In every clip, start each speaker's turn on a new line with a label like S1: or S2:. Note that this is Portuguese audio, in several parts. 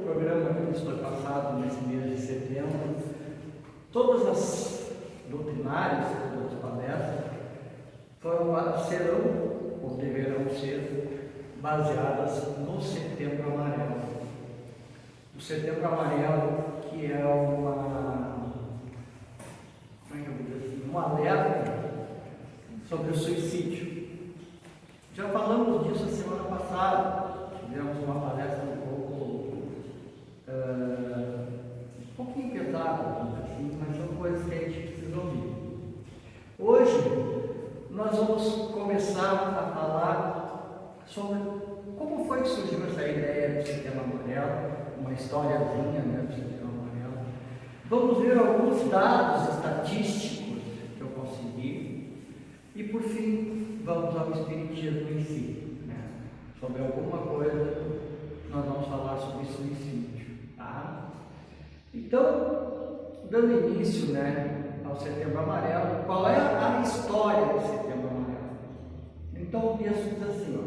S1: programa que foi passado nesse mês de setembro, todas as doutrinárias, todas as palestras, serão ou deverão ser baseadas no Setembro Amarelo. O Setembro Amarelo, que é um alerta sobre o suicídio. Já falamos disso a semana passada, tivemos uma palestra um pouquinho pesada, assim, mas são coisas que a gente precisa ouvir. Hoje nós vamos começar a falar sobre como foi que surgiu essa ideia do Setembro Amarelo, uma historiazinha, do Setembro Amarelo. Vamos ver alguns dados estatísticos que eu consegui e, por fim, vamos ao espiritismo em si, sobre alguma coisa. Nós vamos falar sobre suicídio, tá? Então, dando início, ao Setembro Amarelo, qual é a história do Setembro Amarelo? Então, o texto diz assim,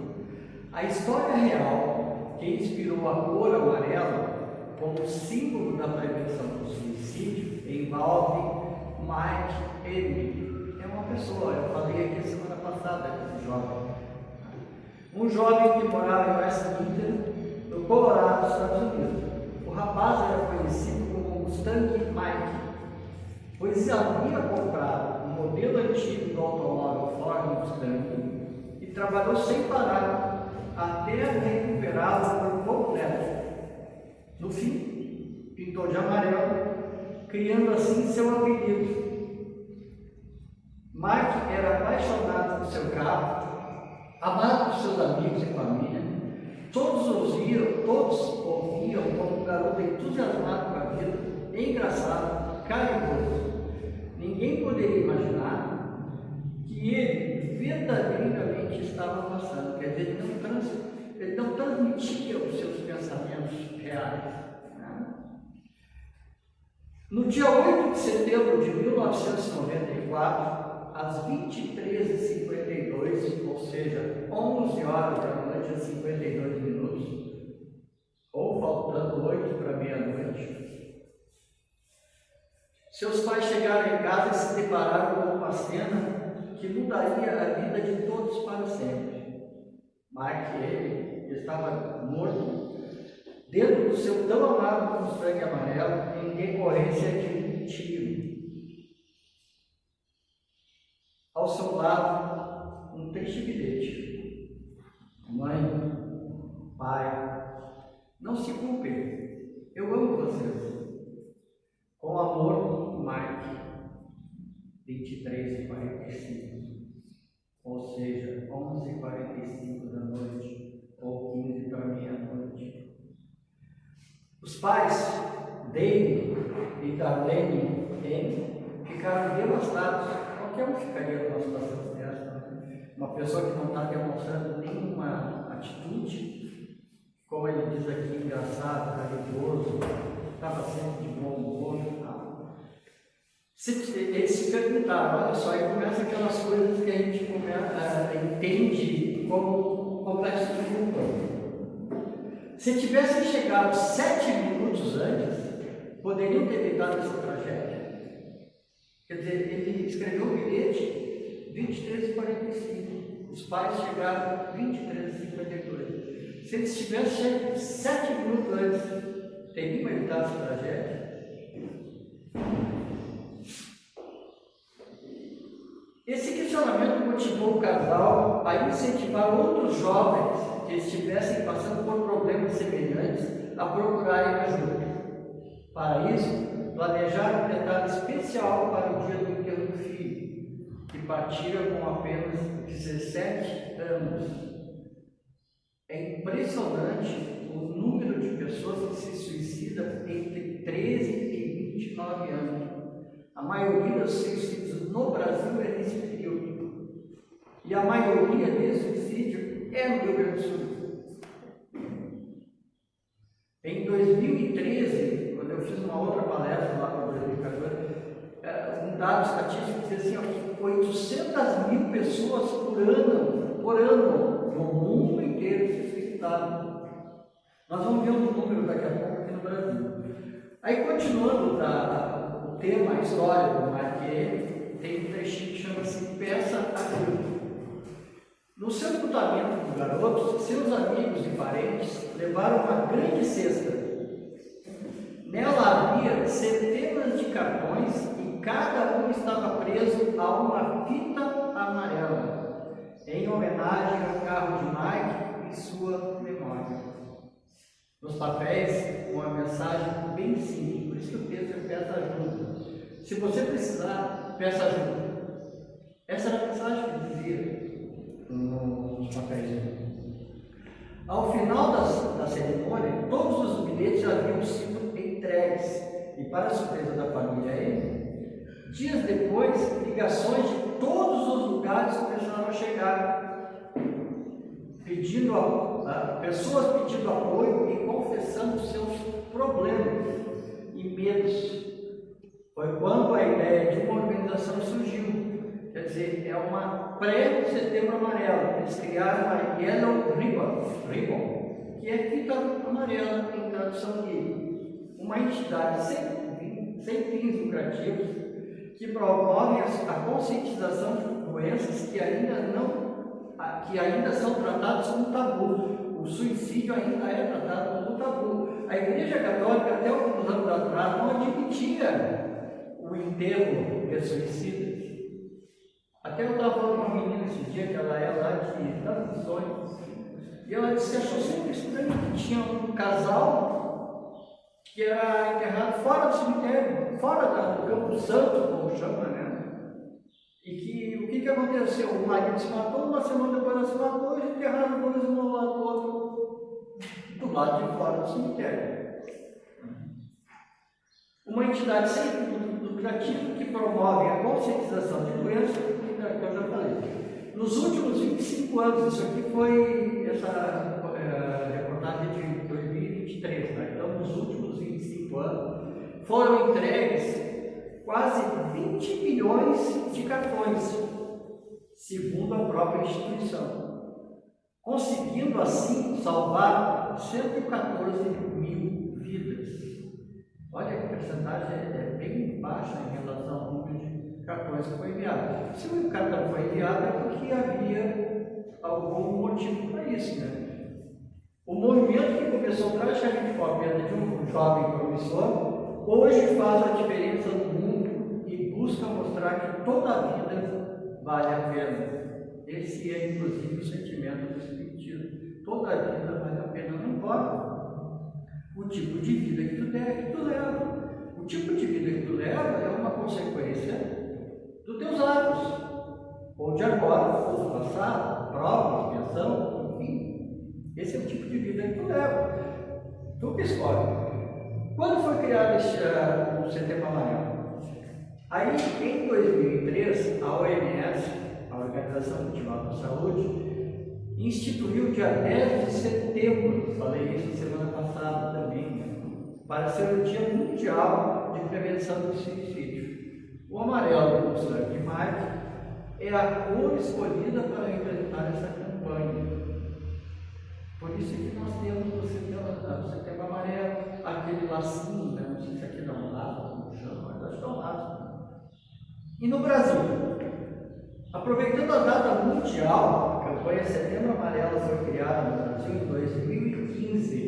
S1: a história real que inspirou a cor amarela como símbolo da prevenção do suicídio envolve Mike Emily. É uma pessoa, eu falei aqui semana passada desse jovem. Um jovem que morava em Westminster, no Colorado, Estados Unidos. O rapaz era conhecido como Mustang Mike, pois havia comprado um modelo antigo do automóvel Ford Mustang e trabalhou sem parar até recuperá-lo por completo. No fim, pintou de amarelo, criando assim seu apelido. Mike era apaixonado por seu carro, amado por seus amigos e família. Todos ouviam como um garoto entusiasmado com a vida, engraçado, carinhoso. Ninguém poderia imaginar que ele verdadeiramente estava passando, quer dizer, ele não transmitia os seus pensamentos reais. No dia 8 de setembro de 1994, às 23h52, ou seja, 11 horas da noite e 52 minutos, ou faltando 8 para meia-noite, seus pais chegaram em casa e se depararam com uma cena que mudaria a vida de todos para sempre. Mike, ele estava morto dentro do seu tão amado Mustang amarelo em decorrência de um tiro. Ao seu lado, um triste bilhete. Mãe, pai, não se culpem, eu amo vocês. Com amor, Mike, 23h45, ou seja, 11h45 da noite, ou 15 para meia-noite. Os pais, Dave e Darlene M, ficaram devastados. Qualquer um ficaria numa situação dessa, Uma pessoa que não está demonstrando nenhuma atitude, como ele diz aqui, engraçado, caridoso, estava sempre de bom humor. Eles se perguntaram, olha só, e começa aquelas coisas que a gente entende como complexo de culpa. Se tivessem chegado 7 minutos antes, poderiam ter evitado essa tragédia. Quer dizer, ele escreveu o bilhete 23h45, os pais chegaram 23h52. Se eles tivessem chegado 7 minutos antes, teriam evitado essa tragédia? Esse questionamento motivou o casal a incentivar outros jovens que estivessem passando por problemas semelhantes a procurarem ajuda. Para isso, planejaram um detalhe especial para o dia do enterro do filho, que partira com apenas 17 anos. É impressionante o número de pessoas que se suicidam entre 13 e 29 anos. A maioria dos suicídios no Brasil é nesse período. E a maioria desse suicídio é no Rio Grande do Sul. Em 2013, quando eu fiz uma outra palestra lá para o Verificador, um dado estatístico dizia assim, 800 mil pessoas por ano, no mundo inteiro se suicidaram. Nós vamos ver um número daqui a pouco que Aí, continuando o tema, a história do Marquês, tem um trechinho que chama-se Peça Ajuda. No seu recrutamento dos garotos, seus amigos e parentes levaram uma grande cesta. Nela havia centenas de cartões e cada um estava preso a uma fita amarela, em homenagem ao carro de Mike e sua memória. Nos papéis, uma mensagem bem simples, por isso que o texto é peça ajuda. Se você precisar, peça ajuda. Essa era a mensagem que dizia nos papéis. Ao final da cerimônia, todos os bilhetes haviam sido entregues e, para a surpresa da família M, dias depois, ligações de todos os lugares começaram a chegar, pessoas pedindo apoio e confessando seus problemas e medos. Foi quando a ideia de uma organização surgiu. Quer dizer, é uma pré-Setembro Amarelo. Eles criaram a Yellow Ribbon, que é fita amarela em tradução livre. Uma entidade sem fins lucrativos que promove a conscientização de doenças que ainda são tratadas como tabu. O suicídio ainda é tratado como tabu. A Igreja Católica, até alguns anos atrás, não admitia o enterro de suicidas. Até eu estava falando com uma menina esse dia, que ela é lá das Missões, e ela disse que achou sempre estranho que tinha um casal que era enterrado fora do cemitério, fora do Campo Santo, como chama, né? E que o que aconteceu? O marido se matou, uma semana depois ela se matou, e enterraram dois um ao lado do outro, do lado de fora do cemitério. Uma entidade sem fim lucrativo que promove a conscientização de doenças, que eu já falei. Nos últimos 25 anos, isso aqui foi essa reportagem de 2023, tá? Então, nos últimos 25 anos, foram entregues quase 20 milhões de cartões, segundo a própria instituição, conseguindo assim salvar 114 mil vidas. Olha, a porcentagem é bem baixa em relação ao número de cartões que foi enviado. Se o cartão foi enviado é porque havia algum motivo para isso, né? O movimento que começou praticamente com a venda de um jovem promissor, hoje faz a diferença no mundo e busca mostrar que toda a vida vale a pena. Esse é, inclusive, o sentimento do Espiritismo. Toda a vida vale a pena, não importa o tipo de vida que tu leva. O tipo de vida que tu leva é uma consequência dos teus atos, ou de agora, ou do passado, prova, expiação, enfim. Esse é o tipo de vida que tu leva. Tu que escolhe. Quando foi criado o Setembro Amarelo? Aí, em 2003, a OMS, a Organização Mundial da Saúde, instituiu o dia 10 de setembro, falei isso semana passada também, né, para ser o Dia Mundial de Prevenção do Suicídio. O amarelo do sangue de Mike é a cor escolhida para representar essa campanha. Por isso que nós temos o Setembro Amarelo, aquele lacinho, né? Não sei se aqui dá um laço, como chama, mas acho que é um laço. E no Brasil, aproveitando a data mundial, a campanha Setembro Amarelo foi criada no Brasil em 2015.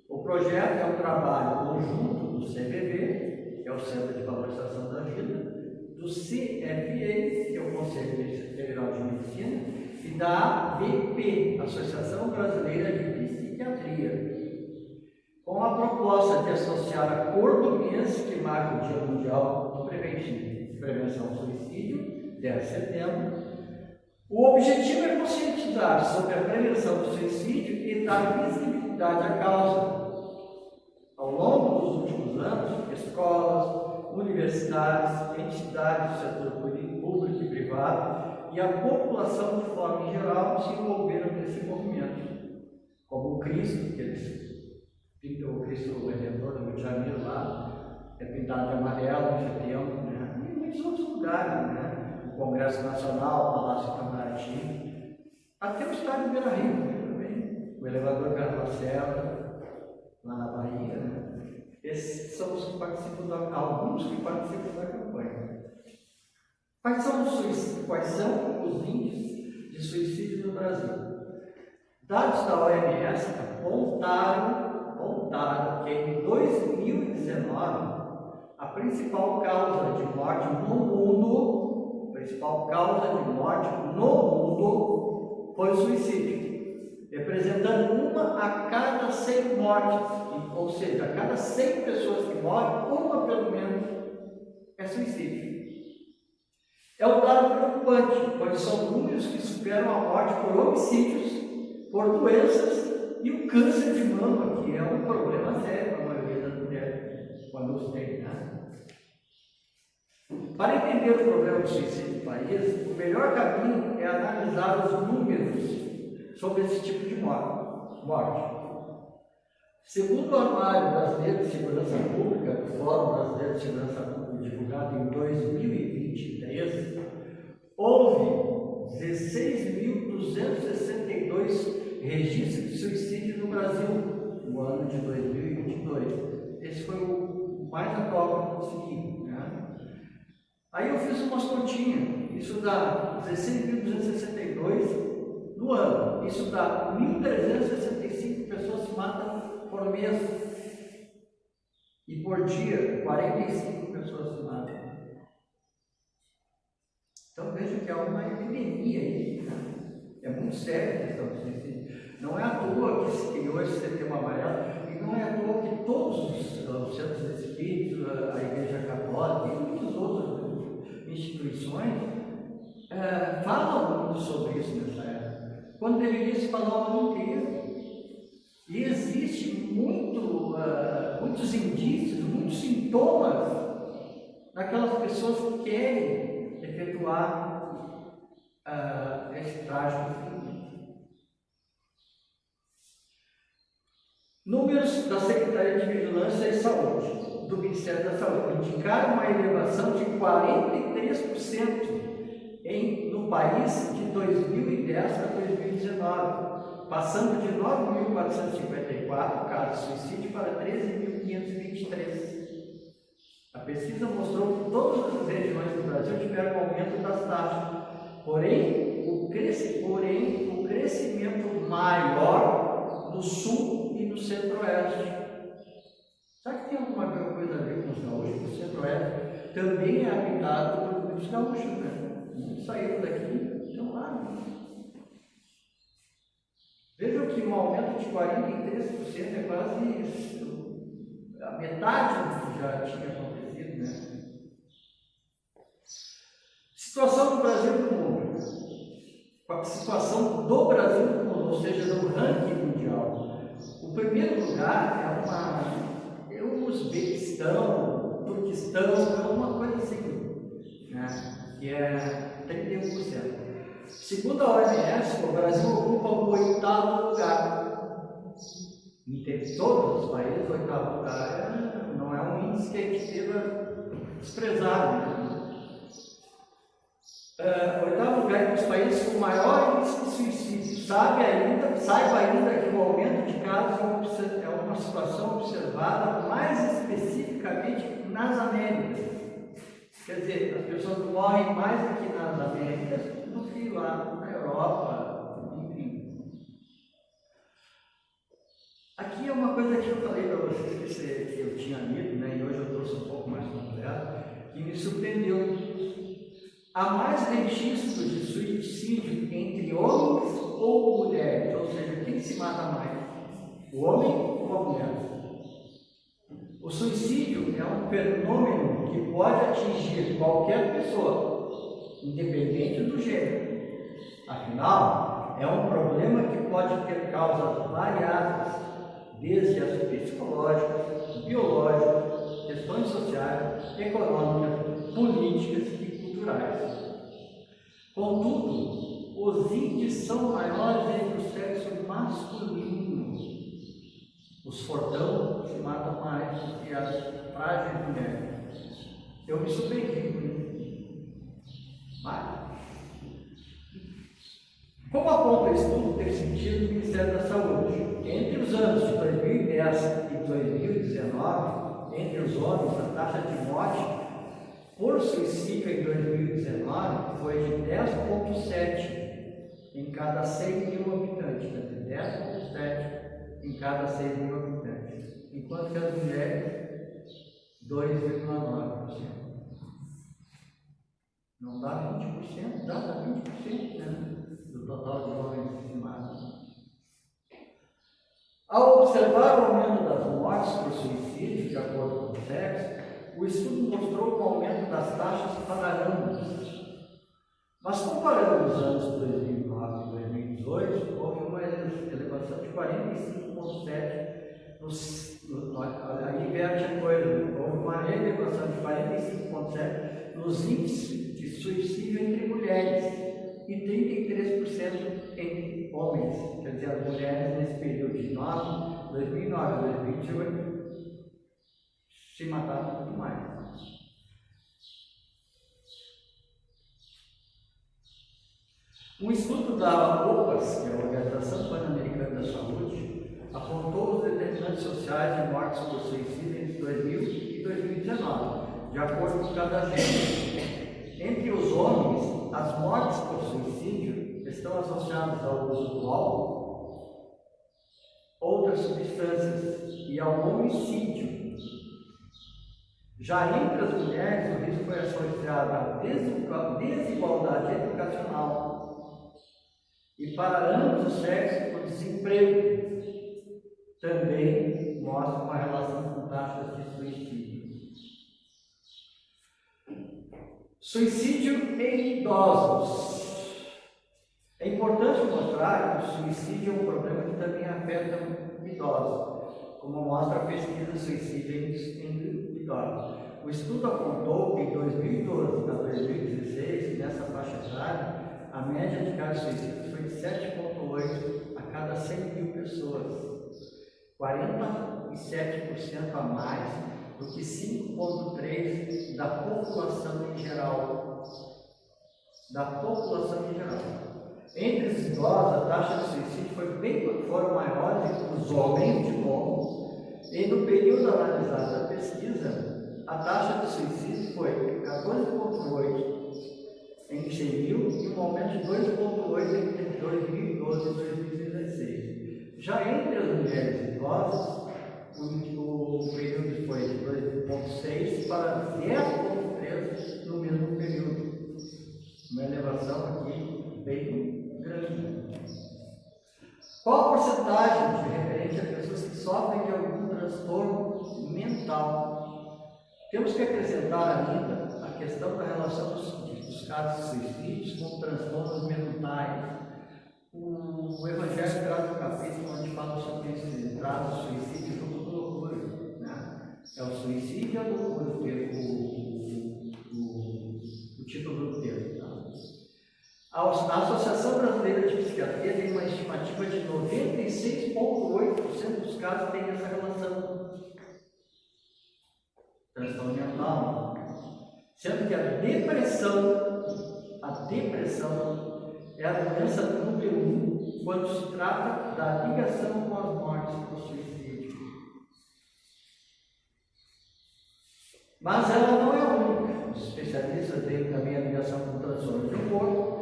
S1: O projeto é um trabalho conjunto do CVV, que é o Centro de Valorização da Vida, do CFA, que é o Conselho Federal de Medicina, e da ABP, Associação Brasileira de Psiquiatria, com a proposta de associar a cor do mês, que marca o Dia Mundial do Prevenção ao Suicídio, 10 de setembro. O objetivo é conscientizar sobre a prevenção do suicídio e dar visibilidade à causa. Ao longo dos últimos anos, escolas, universidades, entidades do setor público e privado e a população de forma geral se envolveram nesse movimento, como o Cristo, que eles pintam o Cristo Redentor do Rio de Janeiro lá, é pintado de amarelo em setembro, né? E muitos outros lugares, né? O Congresso Nacional, o Palácio Itamaraty, até o estádio Beira-Rio também, o elevador Carlos Lacerda, lá na Bahia, né? são os que participam alguns que participam da campanha. Quais são os índices de suicídio no Brasil? Dados da OMS apontaram que em 2019 a principal causa de morte no mundo, foi o suicídio, representando uma a cada 100 mortes, ou seja, a cada 100 pessoas que morrem, uma pelo menos é suicídio. É um dado preocupante, pois são números que superam a morte por homicídios, por doenças e o câncer de mama, que é um problema sério para a maioria das mulheres quando os tem, né? Para entender o problema do suicídio no país, o melhor caminho é analisar os números sobre esse tipo de morte. Segundo o Anuário Brasileiro de Segurança Pública, o Fórum Brasileiro de Segurança Pública, divulgado em 2023, houve 16.262 registros de suicídio no Brasil no ano de 2022. Esse foi o mais atual que eu consegui, né? Aí eu fiz umas continhas, isso dá 16.262 no ano, isso dá 1.365 pessoas se matam por mês, e por dia 45 pessoas se matam. Então veja que é uma epidemia aí, né? É muito séria a questão do suicídio. Não é à toa que se criou esse Setembro Amarelo, e não é à toa que todos os centros espíritos, a Igreja Católica e muitas outras instituições falam muito sobre isso nessa época, quando deveria se falar o ano inteiro. E existe muitos indícios, muitos sintomas daquelas pessoas que querem efetuar esse trágico fim. Números da Secretaria de Vigilância e Saúde, do Ministério da Saúde, indicaram uma elevação de 43% no país de 2010 a 2019, passando de 9.454 casos de suicídio para 13.523. A pesquisa mostrou que todas as regiões do Brasil tiveram aumento das taxas, porém o crescimento maior no sul e no centro-oeste. Será que tem alguma coisa a ver com os gaúchos? O centro-oeste também é habitado por muitos gaúchos, né? Muitos saíram daqui e estão lá. Né? Vejam que um aumento de 43% é quase a metade do que já tinha acontecido, né? Situação do Brasil no mundo. A situação do Brasil no mundo, ou seja, no ranking mundial. O primeiro lugar é o Uzbequistão, Turquistão, é uma coisa assim, né? Que é 31%. Segundo a OMS, o Brasil ocupa o 8º lugar. Em todos os países, o 8º lugar não é um índice que a gente deva desprezar, né? 8º lugar é dos países com maior índice de suicídio. Saiba ainda que o aumento de casos é uma situação observada mais especificamente nas Américas. Quer dizer, as pessoas morrem mais aqui nas Américas do que lá na Europa, enfim. Aqui é uma coisa que eu falei para vocês que eu tinha lido, né, e hoje eu trouxe um pouco mais completo, que me surpreendeu. Há mais registros de suicídio entre homens ou mulheres, ou seja, quem se mata mais? O homem ou a mulher? O suicídio é um fenômeno que pode atingir qualquer pessoa, independente do gênero. Afinal, é um problema que pode ter causas variadas, desde as psicológicas, biológicas, questões sociais, econômicas, políticas e culturais. Contudo, os índices são maiores entre o sexo masculino. Os fortão se matam mais do que as frágeis mulheres. Eu me surpreendi com isso. Mas, como aponta o estudo ter sentido do Ministério da Saúde, entre os anos de 2010 e 2019, entre os homens, a taxa de morte por suicídio em 2019 foi de 10,7 em cada 100 mil habitantes, quer dizer, 10,7 em cada 100 mil habitantes, enquanto que as mulheres, 2,9%. Não dá 20%, dá 20%, né, do total de homens estimados. Ao observar o aumento das mortes por suicídio, de acordo com o sexo, o estudo mostrou o aumento das taxas para ambos. Mas comparando os anos 2009 e 2018, houve uma elevação de 45,7%. Aí inverte a coisa, houve uma elevação de 45,7% nos índices de suicídio entre mulheres e 33% entre homens. Quer dizer, as mulheres nesse período de 2009 a 2018 se mataram muito mais. Um estudo da OPAS, que é a Organização Pan-Americana da Saúde, apontou os determinantes sociais de mortes por suicídio entre 2000 e 2019, de acordo com cada gênero. Entre os homens, as mortes por suicídio estão associadas ao uso do álcool, outras substâncias e ao homicídio. Já entre as mulheres, o risco foi associado à desigualdade educacional e, para ambos os sexos, o desemprego também mostra uma relação com taxas de suicídio. Suicídio em idosos. É importante mostrar que o suicídio é um problema que também afeta idosos, como mostra a pesquisa Suicídio em Idosos. O estudo apontou que em 2012 a 2016, nessa faixa etária, a média de casos de suicídio foi de 7,8 a cada 100 mil pessoas, 47% a mais do que 5,3% da população em geral. Entre os idosos, a taxa de suicídio foram maiores que os homens de novo, e no período analisado da pesquisa, a taxa de suicídio foi 14,8 em 100 mil e um aumento de 2,8 entre 2012 e 2016. Já entre as mulheres idosas, o período foi de 2,6 para 10,3 no mesmo período. Uma elevação aqui bem grande. Qual a porcentagem de referente a pessoas que sofrem de algum transtorno mental? Temos que acrescentar ainda a questão da relação dos casos de suicídios com transtornos mentais. O Evangelho traz um capítulo onde fala sobre isso, traz o suicídio junto com loucura. Né? É o suicídio e a loucura, o título do texto. Tá? A Associação Brasileira de Psiquiatria tem uma estimativa de 96,8% dos casos têm essa relação. Transtorno mental, sendo que a depressão é a doença número 1 quando se trata da ligação com as mortes por suicídio. Mas ela não é a única. Os especialistas veem também a ligação com transtornos de humor,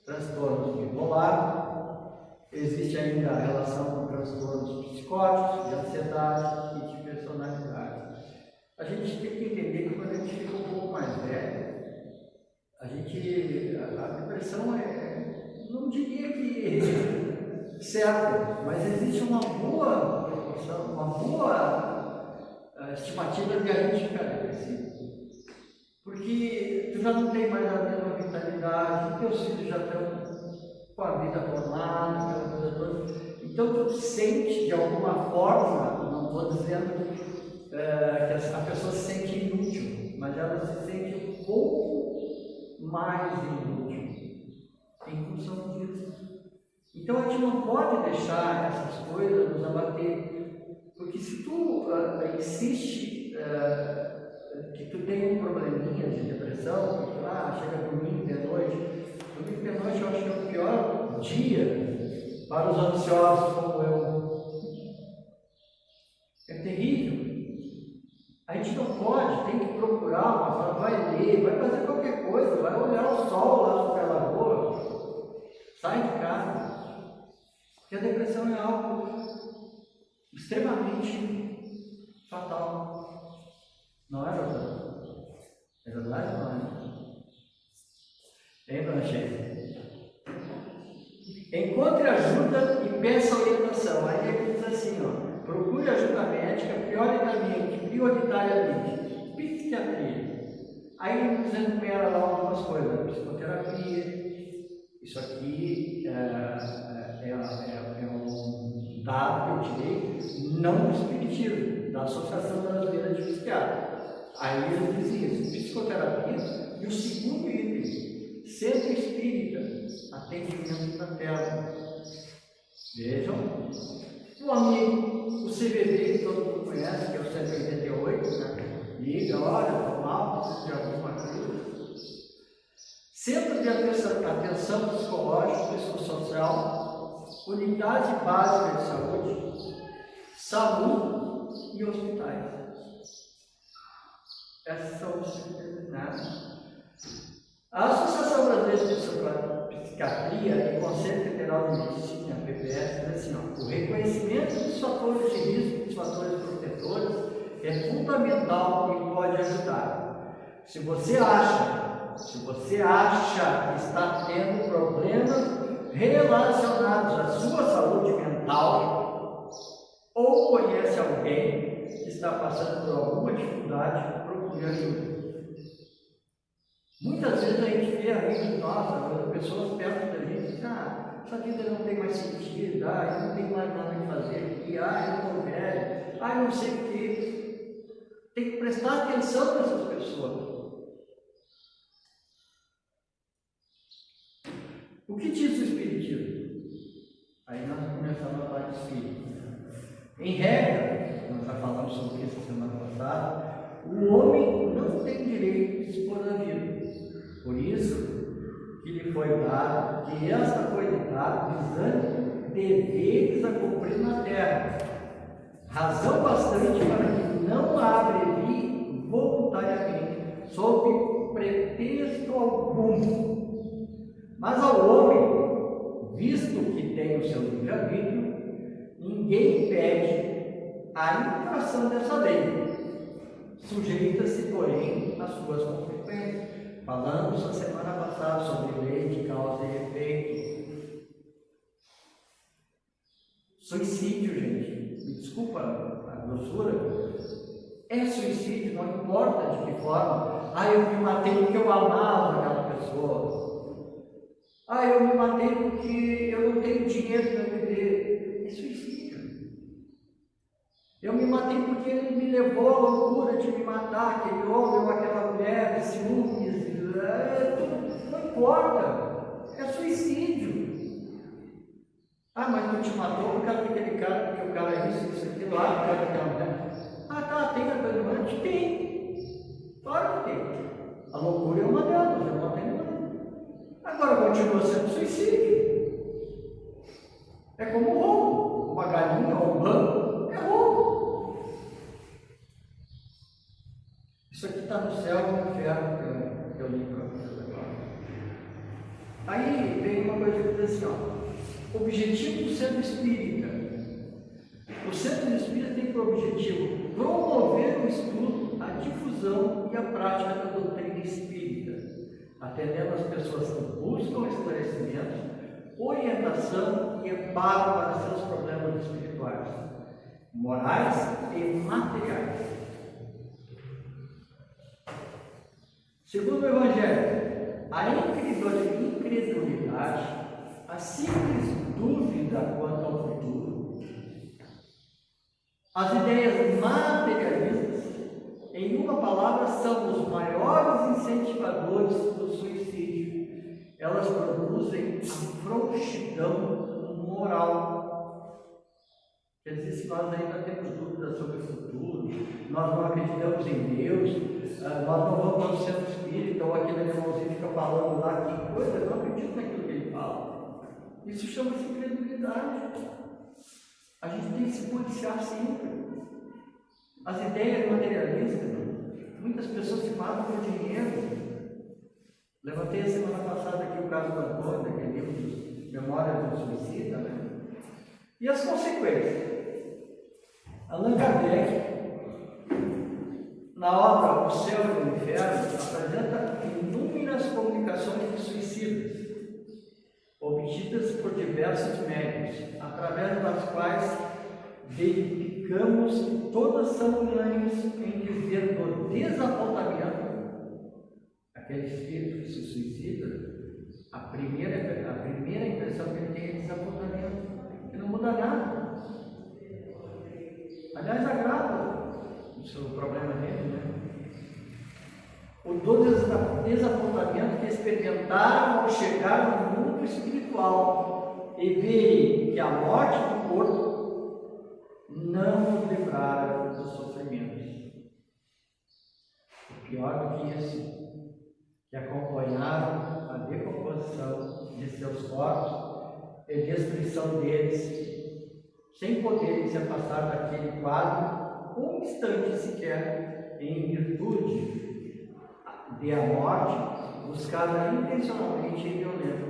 S1: transtornos bipolar, existe ainda a relação com transtornos psicóticos, de ansiedade e de personalidade. A gente tem que entender que quando a gente fica um pouco mais velho, a depressão não diria que certa, mas existe uma boa proporção, uma boa estimativa de a gente ficar depressivo. Porque tu já não tem mais a mesma vitalidade, teus filhos já estão com a vida formada, aquela coisa toda. Então tu te sente de alguma forma, não estou dizendo que a pessoa se sente inútil, mas ela se sente um pouco mais inútil em função disso. Então a gente não pode deixar essas coisas nos abater, porque se tu insiste que tu tem um probleminha de depressão, chega domingo de noite eu acho que é o pior dia para os ansiosos como eu. É terrível. A gente não pode, tem que procurar, mas vai ler, vai fazer qualquer coisa, vai olhar o sol lá sobre a lagoa, sai de casa. Porque a depressão é algo extremamente fatal. Não é verdade? É verdade ou não é? Dona Sheila? Encontre ajuda e peça orientação. Aí ele diz assim, ó, procure ajuda médica prioritariamente, psiquiatria. Aí ele nos enumera lá algumas coisas, psicoterapia. Isso aqui é um dado que eu tirei, não do Espiritismo, da Associação Brasileira de Psiquiatria. Aí ele diz isso, psicoterapia, e o segundo item, centro espírita, atendimento fraterno. Vejam, o amigo, o CVV, que todo mundo conhece, que é o 188, né? Liga, olha, estou mal, preciso de alguma coisa. Centro de atenção psicológica e psicossocial, unidade básica de saúde, SAMU e hospitais. Essas são os serviços, né? A Associação Brasileira de Psiquiatria e Conselho Federal de Medicina, PPS, diz assim, ó, o reconhecimento dos fatores de risco, dos fatores protetores, é fundamental e pode ajudar. Se você acha que está tendo problemas relacionados à sua saúde mental, ou conhece alguém que está passando por alguma dificuldade, procure ajuda. Muitas vezes a gente vê amigos nossos, pessoas perto da gente, essa vida não tem mais sentido, eu não tenho mais nada que fazer aqui, eu estou velho, eu não sei o que. Tem que prestar atenção nessas pessoas. O que diz o Espiritismo? Aí nós começamos a parte espírita. Em regra, nós já falamos sobre isso semana passada, o homem não tem direito de expor a vida. Por isso que lhe foi dado, que esta foi lhe dada visando deveres a cumprir na terra. Razão bastante para que não a abrevie voluntariamente, sob pretexto algum. Mas ao homem, visto que tem o seu livre-arbítrio, ninguém impede a infração dessa lei. Sujeita-se, porém, às suas consequências. Falamos a semana passada sobre lei de causa e efeito. Suicídio, gente, me desculpa a grossura, é suicídio, não importa de que forma. Eu me matei porque eu amava aquela pessoa. Eu me matei porque eu não tenho dinheiro para viver. É suicídio. Eu me matei porque ele me levou à loucura de me matar, aquele homem ou aquela mulher, de ciúmes. Não importa. É suicídio. Mas tu te matou por causa daquele cara, porque o cara é isso, aquilo lá, por causa daquela mulher. Tem atenuante? Tem. Claro que tem. A loucura é uma delas, é uma atenuante. Agora continua sendo suicídio. É como um roubo. Uma galinha ou um banco é roubo. Isso aqui está no céu e no inferno que eu li para vocês agora. Aí vem uma coisa que diz assim, objetivo do centro espírita. O centro espírita tem por objetivo promover o estudo, a difusão e a prática da doutrina espírita, atendendo as pessoas que buscam esclarecimento, orientação e amparo para seus problemas espirituais, morais e materiais. Segundo o Evangelho, a incredulidade, a simples dúvida quanto ao futuro, as ideias materialistas, em uma palavra, são os maiores incentivadores do suicídio. Elas produzem frouxidão moral. Quer dizer, se nós ainda temos dúvidas sobre o futuro, nós não acreditamos em Deus, nós não vamos ao centro espírita, ou aquele irmãozinho fica falando lá, que coisa, eu não acredito naquilo que ele fala. Isso chama-se incredulidade. A gente tem que se policiar sempre. As ideias materialistas, muitas pessoas se matam por dinheiro. Levantei a semana passada aqui o caso do Antônio, aquele livro de Memórias do Suicida, né? E as consequências? Allan Kardec, na obra O Céu e o Inferno, apresenta inúmeras comunicações de suicidas, obtidas por diversos médios, através das quais verificamos que todas são unânimes em dizer do desapontamento. Aquele espírito que se suicida, a primeira impressão que ele tem é desapontamento, que não muda nada. Aliás, agrava o problema dele, né? O do desapontamento que experimentaram ao chegar no mundo espiritual e verem que a morte do corpo não os livrara dos sofrimentos. O pior do que isso, que acompanharam a decomposição de seus corpos e destruição deles, sem poderem se afastar daquele quadro um instante sequer, em virtude de a morte, buscada intencionalmente e violenta,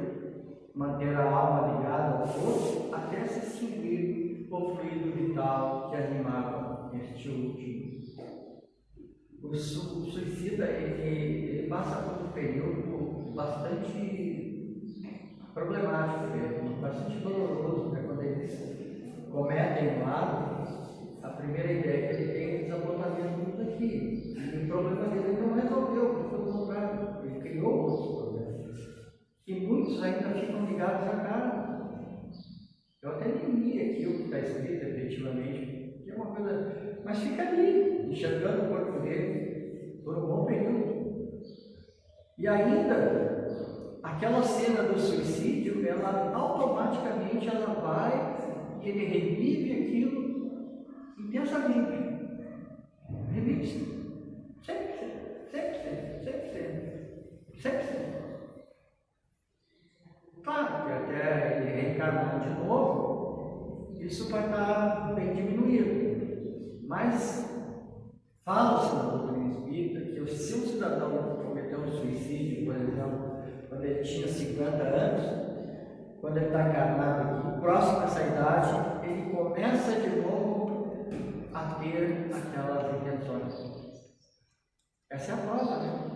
S1: manter a alma ligada ao corpo até se extinguir o fluido vital que animava este último. O suicida ele passa por um período bastante problemático mesmo, bastante doloroso, né? Quando eles cometem um ato, a primeira ideia que ele tem é desapontamento daqui. E o problema dele não resolveu, pelo contrário, ele criou outros problemas. E muitos ainda ficam ligados à carne. Eu até nem li aqui o que está escrito efetivamente, que é uma coisa, mas fica ali, enxergando o corpo dele por um bom período. E ainda, aquela cena do suicídio, ela automaticamente ela vai e ele revive aquilo intensamente. Revive-se. Sempre. Claro que até ele reencarnar de novo, isso vai estar bem diminuído. Mas fala-se na doutrina espírita que se um cidadão cometeu um suicídio, por exemplo, quando ele tinha 50 anos, quando ele está encarnado aqui, próximo dessa idade, ele começa de novo a ter aquelas intenções. Essa é a prova, né?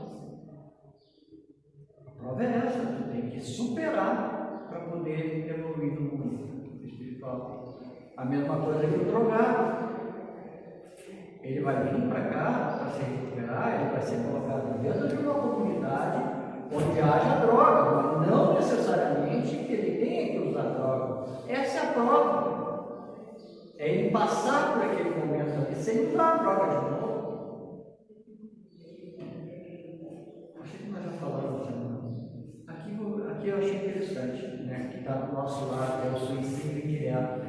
S1: A prova é essa, tu tem que superar para poder evoluir no mundo espiritual. A mesma coisa que o drogado. Ele vai vir para cá para se recuperar, ele vai ser colocado dentro de uma comunidade onde haja droga, mas não necessariamente que ele tenha que usar droga. Essa é a prova. É ele passar por aquele momento ali sem usar a droga de novo. Acho que nós já falamos aqui eu achei interessante, né? Que está do nosso lado, é o suicídio indireto.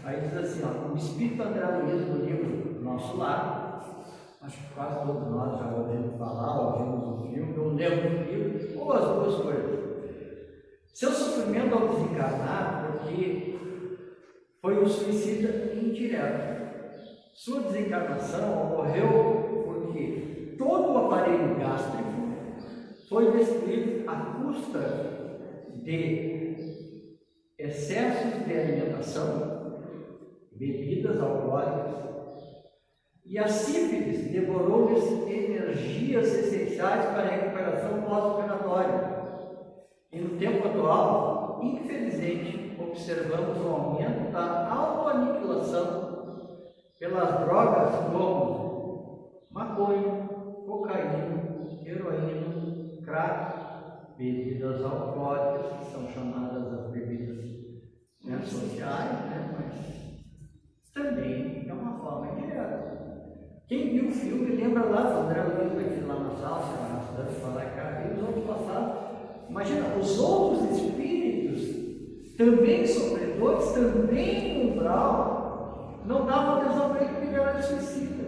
S1: Aí diz assim, ó, o Espírito André Luiz no livro Nosso Lar, acho que quase todos nós já ouvimos falar, ouvimos o filme, ou lemos o livro, ou as duas coisas. Seu sofrimento ao desencarnar, porque foi um suicida indireto. Sua desencarnação ocorreu porque todo o aparelho gástrico foi destruído à custa de excessos de alimentação, bebidas alcoólicas, e a sífilis devorou-lhes energias essenciais para a recuperação pós-operatória. E no tempo atual, infelizmente, observamos o aumento da autoaniquilação pelas drogas como maconha, cocaína, heroína, crack, bebidas alcoólicas, que são chamadas as bebidas sociais, né? Mas também é uma forma indireta. Quem viu o filme lembra lá do André Luiz aqui lá na sala, se arrastando, falar, cara, e os outros passados. Imagina, os outros espíritos, também sofredores, também em umbral, não davam atenção para ele porque ele era suicida.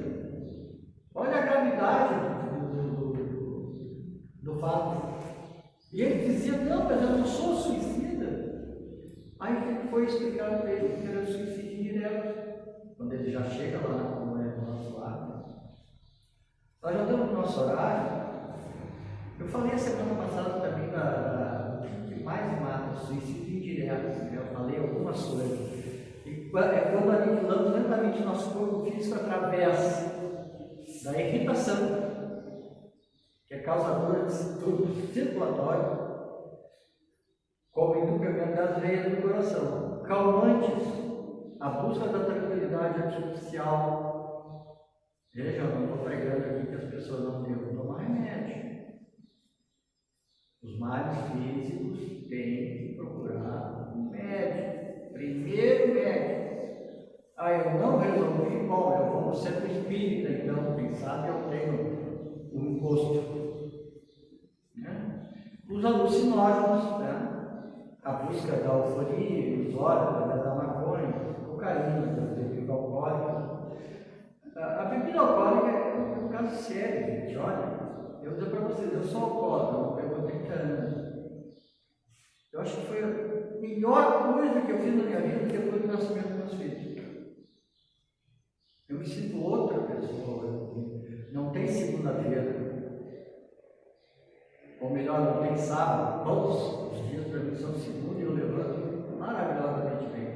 S1: Olha a gravidade do fato. E ele dizia, não, mas eu não sou suicida. Aí foi explicado para ele que era suicídio indireto. Quando ele já chega lá, como é no nosso lar, nosso horário, eu falei a semana passada também que mais mata o suicídio indireto, né? Eu falei algumas coisas. E quando aniquilamos lentamente nosso corpo físico através da irritação, que é causadora de distúrbio circulatório, como entupimento das veias do coração, calmantes, a busca da tranquilidade artificial. Veja, eu não estou pregando aqui que as pessoas não devem tomar remédio. Os males físicos têm que procurar um médico, primeiro médico. Eu não resolvi, bom, eu vou no centro espírita, então, quem sabe eu tenho um encosto. Né? Os alucinógenos, né? A busca da euforia, ilusória, através da maconha, cocaína, da bebida alcoólica. A bebida alcoólica é um caso sério, gente. Olha, eu vou dizer para vocês, eu sou alcoólatra, eu tenho 30 anos. Eu acho que foi a melhor coisa que eu fiz na minha vida depois do nascimento dos meus filhos. Eu me sinto outra pessoa, não tem segunda-feira. Ou melhor, não tem sábado, todos os dias para mim são segunda e eu levanto maravilhosamente bem.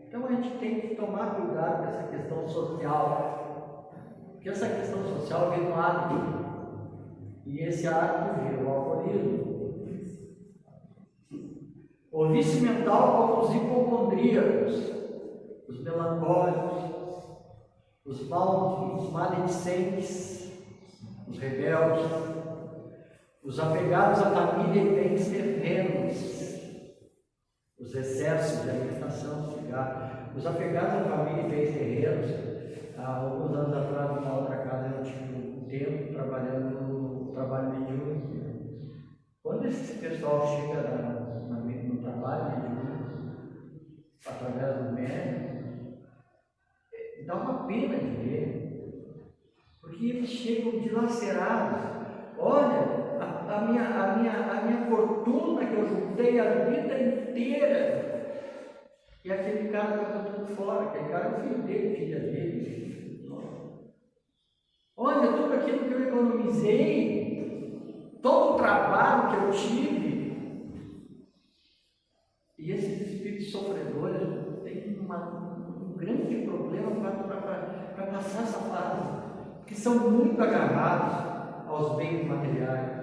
S1: Então a gente tem que tomar cuidado com essa questão social, porque essa questão social vem no hábito, e esse hábito vira o alcoolismo. O vício mental como os hipocondríacos, os melancólicos, os maledicentes, os rebeldes, os apegados à família e bens terrenos, os excessos de alimentação, cigarro, os apegados à família e bens terrenos. Há alguns anos atrás, numa outra casa, eu tive um tempo trabalhando no trabalho mediúnico. Quando esse pessoal chega no trabalho mediúnico, através do médium, dá uma pena de ver, porque eles chegam dilacerados. Olha, a minha fortuna que eu juntei a vida inteira, e aquele cara está botando fora, aquele cara é o filho dele, filha dele. Olha, tudo aquilo que eu economizei, todo o trabalho que eu tive, e esses espíritos sofredores têm um grande problema para passar essa fase, porque são muito agarrados aos bens materiais.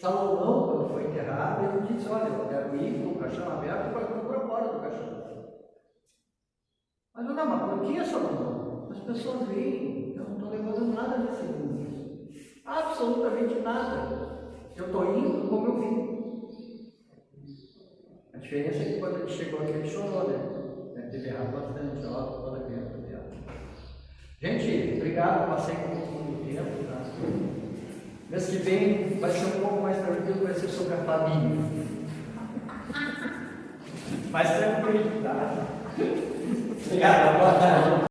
S1: Salomão, quando foi enterrado, ele disse: olha, eu quero ir com o caixão aberto para fora do caixão. Mas não, mas por que, Salomão? As pessoas veem, eu não estou levando nada desse mundo, absolutamente nada. Eu estou indo como eu vim. A diferença é que quando ele chegou aqui, ele chorou, né? Deve ter errado bastante, ó, toda a criança dela. Gente, obrigado, passei um pouquinho do tempo, tá? Mês que vem vai ser um pouco mais tranquilo, vai ser sobre a família. Mais tranquilo, tá? Obrigado, boa tarde.